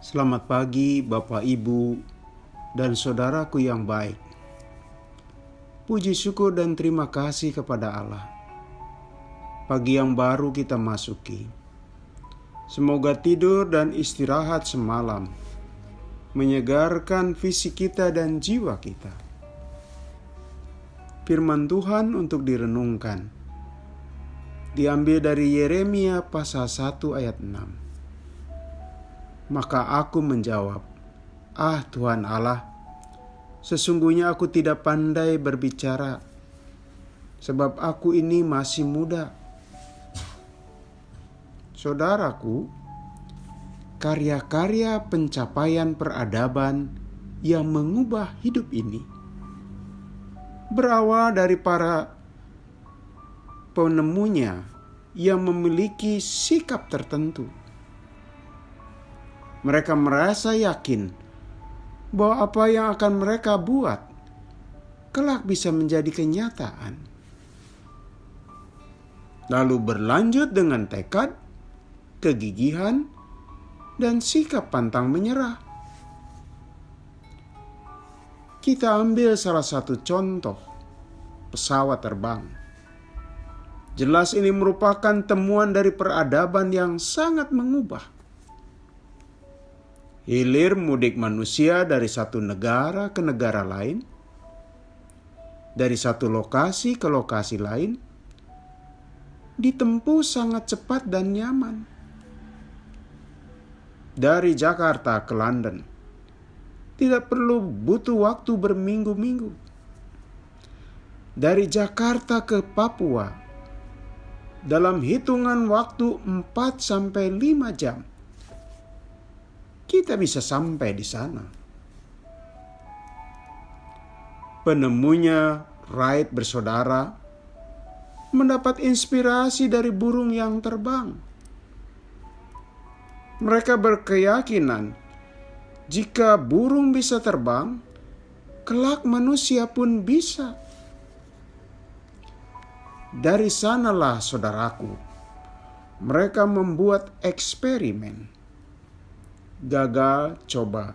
Selamat pagi Bapak Ibu dan saudaraku yang baik. Puji syukur dan terima kasih kepada Allah. Pagi yang baru kita masuki. Semoga tidur dan istirahat semalam menyegarkan fisik kita dan jiwa kita. Firman Tuhan untuk direnungkan diambil dari Yeremia pasal 1 ayat 6. Maka aku menjawab, "Ah Tuhan Allah, sesungguhnya aku tidak pandai berbicara, sebab aku ini masih muda." Saudaraku, karya-karya pencapaian peradaban yang mengubah hidup ini berawal dari para penemunya yang memiliki sikap tertentu. Mereka merasa yakin bahwa apa yang akan mereka buat kelak bisa menjadi kenyataan. Lalu berlanjut dengan tekad, kegigihan, dan sikap pantang menyerah. Kita ambil salah satu contoh, pesawat terbang. Jelas ini merupakan temuan dari peradaban yang sangat mengubah hilir mudik manusia dari satu negara ke negara lain, dari satu lokasi ke lokasi lain, ditempuh sangat cepat dan nyaman. Dari Jakarta ke London, tidak perlu butuh waktu berminggu-minggu. Dari Jakarta ke Papua, dalam hitungan waktu 4-5 jam, kita bisa sampai di sana. Penemunya Wright bersaudara mendapat inspirasi dari burung yang terbang. Mereka berkeyakinan jika burung bisa terbang, kelak manusia pun bisa. Dari sanalah saudaraku, mereka membuat eksperimen. Gagal, coba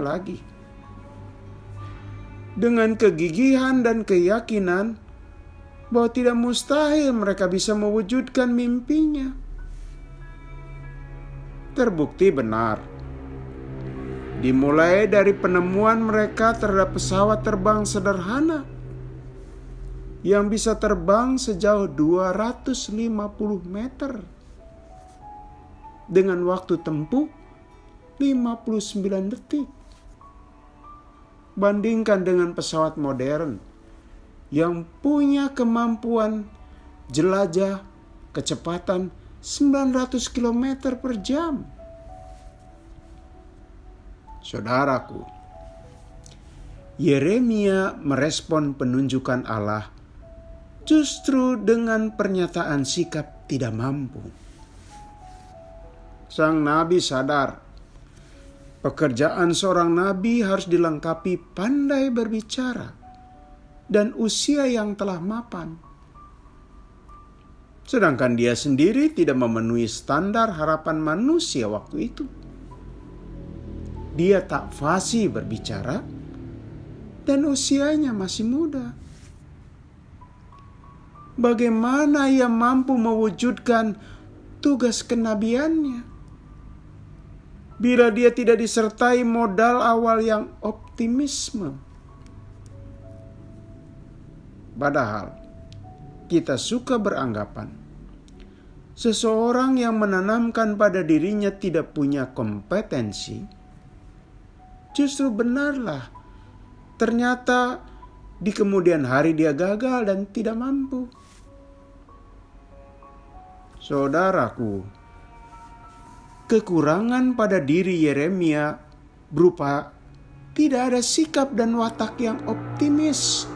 lagi. Dengan kegigihan dan keyakinan bahwa tidak mustahil mereka bisa mewujudkan mimpinya. Terbukti benar. Dimulai dari penemuan mereka terhadap pesawat terbang sederhana yang bisa terbang sejauh 250 meter. Dengan waktu tempuh 59 detik. Bandingkan dengan pesawat modern yang punya kemampuan jelajah kecepatan 900 km per jam. Saudaraku, Yeremia merespon penunjukan Allah justru dengan pernyataan sikap tidak mampu. Sang nabi sadar, pekerjaan seorang nabi harus dilengkapi pandai berbicara dan usia yang telah mapan. Sedangkan dia sendiri tidak memenuhi standar harapan manusia waktu itu. Dia tak fasih berbicara dan usianya masih muda. Bagaimana ia mampu mewujudkan tugas kenabiannya bila dia tidak disertai modal awal yang optimisme? Padahal kita suka beranggapan seseorang yang menanamkan pada dirinya tidak punya kompetensi justru benarlah. Ternyata di kemudian hari dia gagal dan tidak mampu. Saudaraku, kekurangan pada diri Yeremia berupa tidak ada sikap dan watak yang optimis.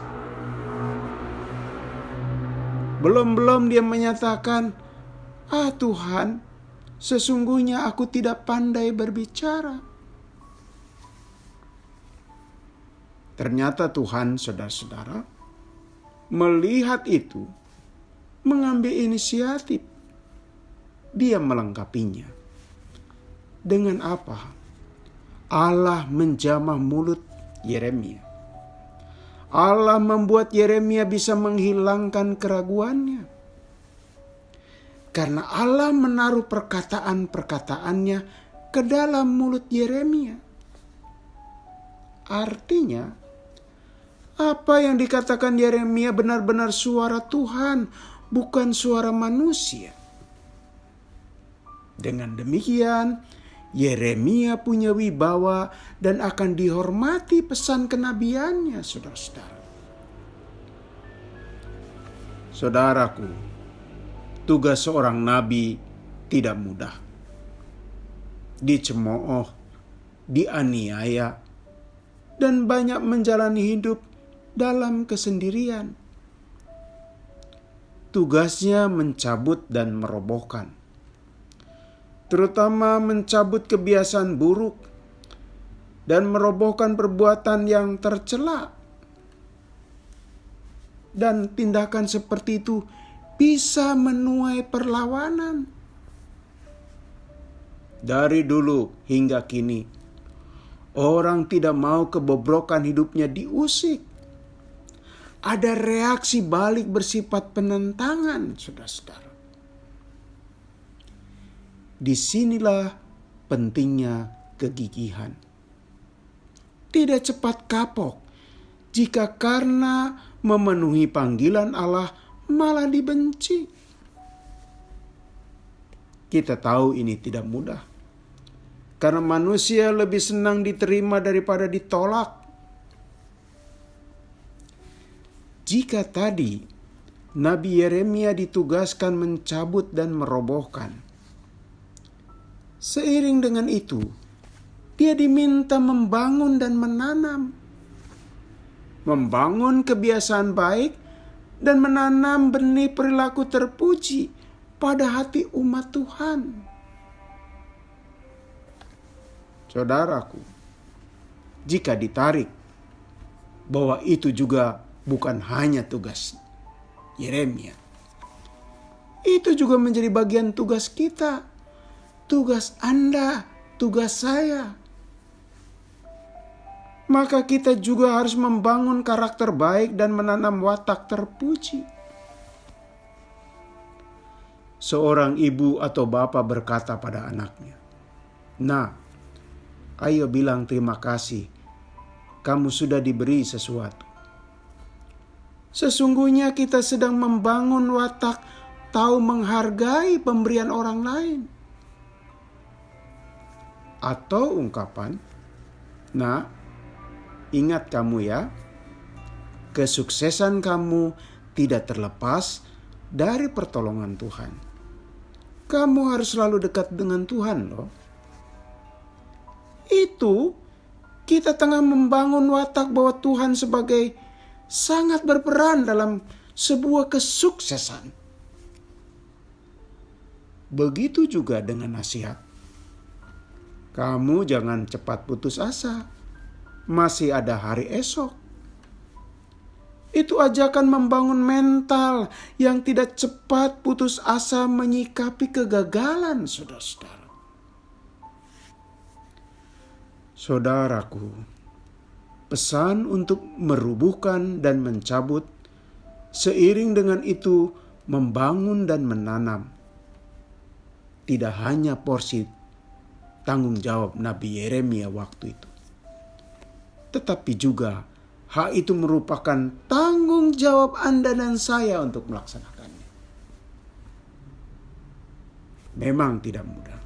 Belum dia menyatakan, "Ah Tuhan, sesungguhnya aku tidak pandai berbicara." Ternyata Tuhan, saudara-saudara, melihat itu, mengambil inisiatif. Dia melengkapinya. Dengan apa? Allah menjamah mulut Yeremia. Allah membuat Yeremia bisa menghilangkan keraguannya. Karena Allah menaruh perkataan-perkataannya ke dalam mulut Yeremia. Artinya, apa yang dikatakan Yeremia benar-benar suara Tuhan, bukan suara manusia. Dengan demikian, Yeremia punya wibawa dan akan dihormati pesan kenabiannya, saudara-saudara. Saudaraku, tugas seorang nabi tidak mudah. Dicemooh, dianiaya, dan banyak menjalani hidup dalam kesendirian. Tugasnya mencabut dan merobohkan, terutama mencabut kebiasaan buruk dan merobohkan perbuatan yang tercela. Dan tindakan seperti itu bisa menuai perlawanan. Dari dulu hingga kini, orang tidak mau kebobrokan hidupnya diusik. Ada reaksi balik bersifat penentangan, saudara-saudara. Disinilah pentingnya kegigihan. Tidak cepat kapok jika karena memenuhi panggilan Allah malah dibenci. Kita tahu ini tidak mudah, karena manusia lebih senang diterima daripada ditolak. Jika tadi Nabi Yeremia ditugaskan mencabut dan merobohkan, seiring dengan itu dia diminta membangun dan menanam. Membangun kebiasaan baik dan menanam benih perilaku terpuji pada hati umat Tuhan. Saudaraku, jika ditarik bahwa itu juga bukan hanya tugas Yeremia, itu juga menjadi bagian tugas kita, tugas Anda, tugas saya. Maka kita juga harus membangun karakter baik dan menanam watak terpuji. Seorang ibu atau bapak berkata pada anaknya, "Nah, ayo bilang terima kasih, kamu sudah diberi sesuatu." Sesungguhnya kita sedang membangun watak tahu menghargai pemberian orang lain. Atau ungkapan, "Nah, ingat kamu ya, kesuksesan kamu tidak terlepas dari pertolongan Tuhan. Kamu harus selalu dekat dengan Tuhan loh." Itu kita tengah membangun watak bahwa Tuhan sebagai sangat berperan dalam sebuah kesuksesan. Begitu juga dengan nasihat. Kamu jangan cepat putus asa. Masih ada hari esok. Itu ajakan membangun mental yang tidak cepat putus asa menyikapi kegagalan, saudara-saudara. Saudaraku, pesan untuk merubuhkan dan mencabut, seiring dengan itu membangun dan menanam, tidak hanya porsi tanggung jawab Nabi Yeremia waktu itu, tetapi juga hal itu merupakan tanggung jawab Anda dan saya untuk melaksanakannya. Memang tidak mudah.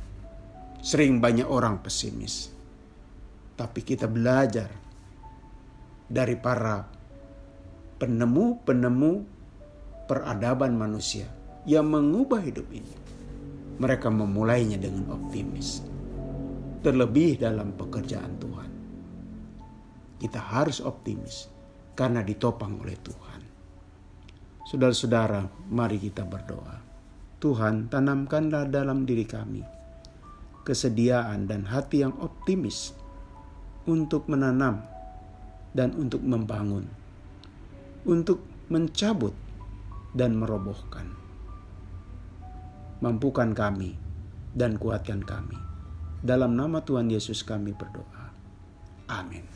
Sering banyak orang pesimis. Tapi kita belajar dari para penemu-penemu peradaban manusia yang mengubah hidup ini. Mereka memulainya dengan optimis. Terlebih dalam pekerjaan Tuhan. Kita harus optimis karena ditopang oleh Tuhan. Saudara-saudara, mari kita berdoa. Tuhan, tanamkanlah dalam diri kami kesediaan dan hati yang optimis untuk menanam dan untuk membangun, untuk mencabut dan merobohkan. Mampukan kami dan kuatkan kami Dalam nama Tuhan Yesus kami berdoa. Amin.